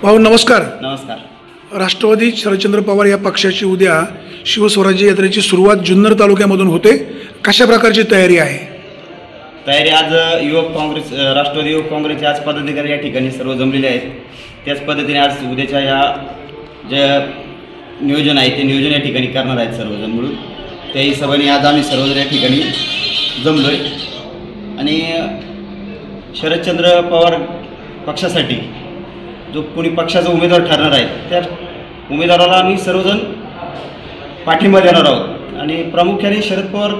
भाऊ नमस्कार. नमस्कार. राष्ट्रवादी शरदचंद्र पवार या पक्षाची उद्या शिवस्वराज्य यात्रेची सुरुवात जुन्नर तालुक्यामधून होते. कशा प्रकारची तयारी आहे? तयारी आज युवक काँग्रेस राष्ट्रवादी युवक काँग्रेसचे आज पदाधिकारी या ठिकाणी सर्व जमलेले आहेत. त्याच पद्धतीने आज उद्याच्या या जे नियोजन आहे ते नियोजन या ठिकाणी करणार आहेत सर्वजण मिळून. त्या हिशोबाने आज आम्ही सर्वजण या ठिकाणी जमलो आहे आणि शरदचंद्र पवार पक्षासाठी जो कोणी पक्षाचा उमेदवार ठरणार आहे त्या उमेदवाराला आम्ही सर्वजण पाठिंबा देणार आहोत आणि प्रामुख्याने शरद पवार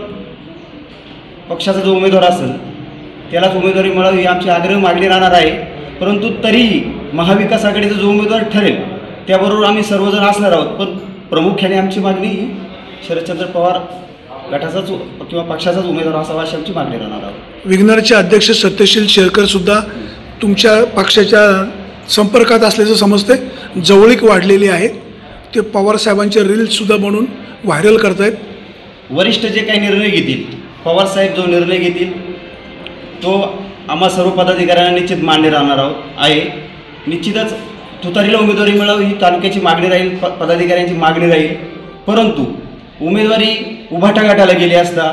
पक्षाचा जो उमेदवार असेल त्यालाच उमेदवारी मिळावी ही आमची आग्रह मागणी राहणार आहे. परंतु तरीही महाविकास आघाडीचा जो उमेदवार ठरेल त्याबरोबर आम्ही सर्वजण असणार आहोत. पण प्रामुख्याने आमची मागणी ही शरदचंद्र पवार गटाचाच किंवा पक्षाचाच उमेदवार असावा अशी आमची मागणी राहणार आहोत. विघ्नरचे अध्यक्ष सत्यशील शेरकर सुद्धा तुमच्या पक्षाच्या संपर्कात असल्याचं समजते. जवळीक वाढलेली आहे. ते पवार साहेबांचे रील्ससुद्धा म्हणून व्हायरल करत आहेत. वरिष्ठ जे काही निर्णय घेतील पवारसाहेब जो निर्णय घेतील तो आम्हा सर्व पदाधिकाऱ्यांना निश्चित मान्य राहणार आहे. निश्चितच तुतारीला उमेदवारी मिळावी ही तालुक्याची मागणी राहील, पदाधिकाऱ्यांची मागणी राहील. परंतु उमेदवारी उभाटा गटाला गेली असता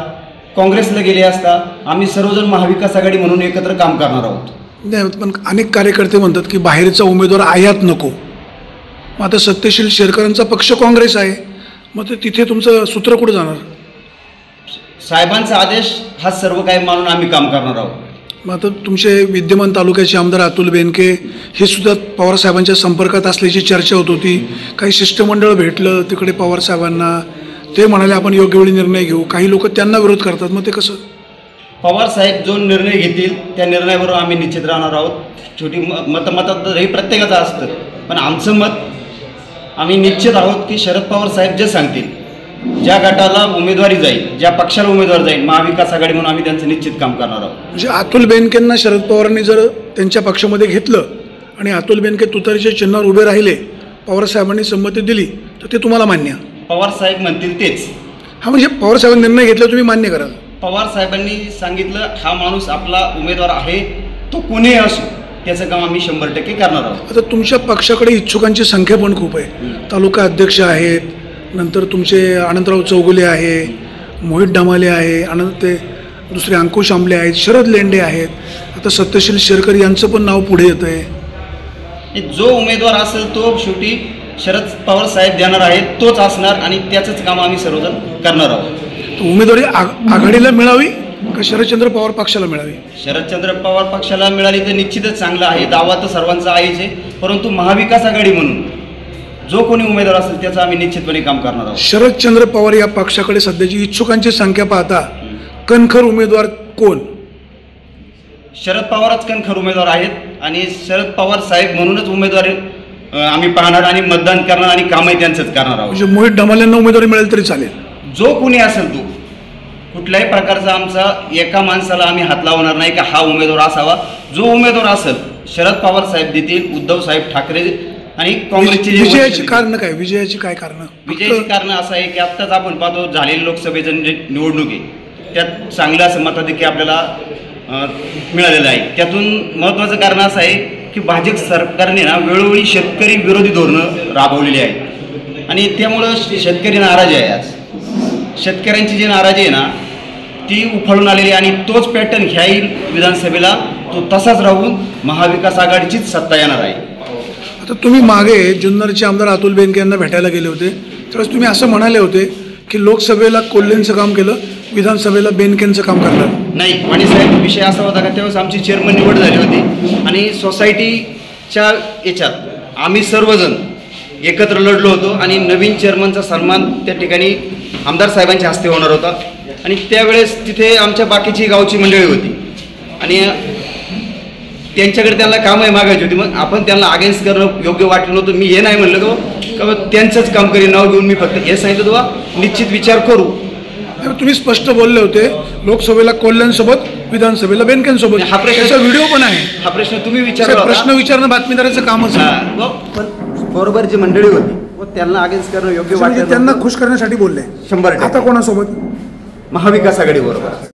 काँग्रेसला गेली असता आम्ही सर्वजण महाविकास आघाडी म्हणून एकत्र काम करणार आहोत. नाही, पण अनेक कार्यकर्ते म्हणतात की बाहेरचा उमेदवार आयात नको. मग आता सत्यशील शेरकरांचा पक्ष काँग्रेस आहे, मग ते तिथे तुमचं सूत्र कुठं जाणार? साहेबांचा आदेश हा सर्व काही मानून आम्ही काम करणार आहोत. मग आता तुमचे विद्यमान तालुक्याचे आमदार अतुल बेनके हे सुद्धा पवारसाहेबांच्या संपर्कात असल्याची चर्चा होत होती. काही शिष्टमंडळ भेटलं तिकडे पवारसाहेबांना, ते म्हणाले आपण योग्य वेळी निर्णय घेऊ. काही लोक त्यांना विरोध करतात. मग ते कसं? पवारसाहेब जो निर्णय घेतील त्या निर्णयाबरोबर आम्ही निश्चित राहणार आहोत. छोटी मतात हे प्रत्येकाचं असतं, पण आमचं मत आम्ही निश्चित आहोत की शरद पवार साहेब जे सांगतील, ज्या गटाला उमेदवारी जाईल, ज्या पक्षाला उमेदवार जाईल, महाविकास आघाडी म्हणून आम्ही त्यांचं निश्चित काम करणार आहोत. म्हणजे अतुल बेनकेंना शरद पवारांनी जर त्यांच्या पक्षामध्ये घेतलं आणि अतुल बेनके तुतारीच्या चिन्हावर उभे राहिले, पवारसाहेबांनी संमती दिली तर ते तुम्हाला मान्य? पवारसाहेब म्हणतील तेच. हा, म्हणजे पवारसाहेबांनी निर्णय घेतला तुम्ही मान्य कराल? पवार साहेबांनी सांगितलं हा माणूस आपला उमेदवार आहे, तो कोणीही असो त्याचं काम आम्ही 100% करणार आहोत. आता तुमच्या पक्षाकडे इच्छुकांची संख्या पण खूप आहे. तालुका अध्यक्ष आहेत, नंतर तुमचे अनंतराव चौगुले आहे, मोहित डामाले आहे, ते दुसरे अंकुश आंबले आहेत, शरद लेंडे आहेत, आता सत्यशील शेरकर यांचं पण नाव पुढे येतं आहे. जो उमेदवार असेल तो शेवटी शरद पवार साहेब देणार आहेत, तोच असणार आणि त्याचंच काम आम्ही सर्वजण करणार आहोत. उमेदवारी आघाडीला मिळावी का शरदचंद्र पवार पक्षाला मिळावी? शरदचंद्र पवार पक्षाला मिळाली तर निश्चितच चांगलं आहे. दावा तर सर्वांचा आहेच आहे. परंतु महाविकास आघाडी म्हणून जो कोणी उमेदवार असेल त्याचं आम्ही निश्चितपणे काम करणार आहोत. शरदचंद्र पवार या पक्षाकडे सध्याची इच्छुकांची संख्या पाहता कणखर उमेदवार कोण? शरद पवारच कणखर उमेदवार आहेत आणि शरद पवार साहेब म्हणूनच उमेदवारी आम्ही पाहणार आणि मतदान करणार आणि कामही त्यांचंच करणार आहोत. म्हणजे मोहित डामालेंना उमेदवारी मिळेल तरी चालेल? जो कोणी असेल तो, कुठल्याही प्रकारचा आमचा एका माणसाला आम्ही हात लावणार नाही की हा उमेदवार असावा. जो उमेदवार असेल शरद पवार साहेब देतील, उद्धव साहेब ठाकरे आणि काँग्रेसची. विजयाची कारण काय? विजयाची काय कारण? विजयाची कारण असं आहे की आत्ताच आपण पाहतो झालेली लोकसभेची निवडणूक आहे, त्यात चांगलं असं मताधिक्य आपल्याला मिळालेलं आहे. त्यातून महत्त्वाचं कारण असं आहे की भाजप सरकारने ना वेळोवेळी शेतकरी विरोधी धोरणं राबवलेली आहेत आणि त्यामुळं शेतकरी नाराज आहे. आज शेतकऱ्यांची जी नाराजी आहे ना ती उफाळून आलेली आणि तोच पॅटर्न ह्या विधानसभेला तो तसाच राहून महाविकास आघाडीचीच सत्ता येणार आहे. आता तुम्ही मागे जुन्नरचे आमदार अतुल बेनके यांना भेटायला गेले होते, त्यावेळेस तुम्ही असं म्हणाले होते की लोकसभेला कोल्हेंचं काम केलं, विधानसभेला बेनकेंचं काम करणार नाही. आणि साहेब विषय असा होता का त्यावेळेस आमची चेअरमन निवड झाली होती आणि सोसायटीच्या याच्यात आम्ही सर्वजण एकत्र लढलो होतो आणि नवीन चेअरमनचा सन्मान त्या ठिकाणी आमदार साहेबांच्या हस्ते होणार होता आणि त्यावेळेस तिथे आमच्या बाकीची गावची मंडळी होती आणि त्यांच्याकडे त्यांना कामही मागायची होती. मग आपण त्यांना अगेन्स्ट करणं योग्य वाटलं नव्हतं. मी हे नाही म्हणलं का त्यांचंच काम करीन नाव घेऊन, मी फक्त हे सांगितलं तेव्हा निश्चित विचार करू. तुम्ही स्पष्ट बोलले होते लोकसभेला कोल्ह्यांसोबत, विधानसभेला बेनकेंसोबत. हा प्रश्न व्हिडिओ पण आहे. हा प्रश्न तुम्ही विचारला. प्रश्न विचारणं बातमीदाराचं कामच आहे. पण बरोबर जी मंडळी होती व त्यांना अगेन्स्ट करणं योग्य वाटलं, त्यांना खुश करण्यासाठी बोलले. 100%. आता कोणासोबत? महाविकास आघाडी बरोबर.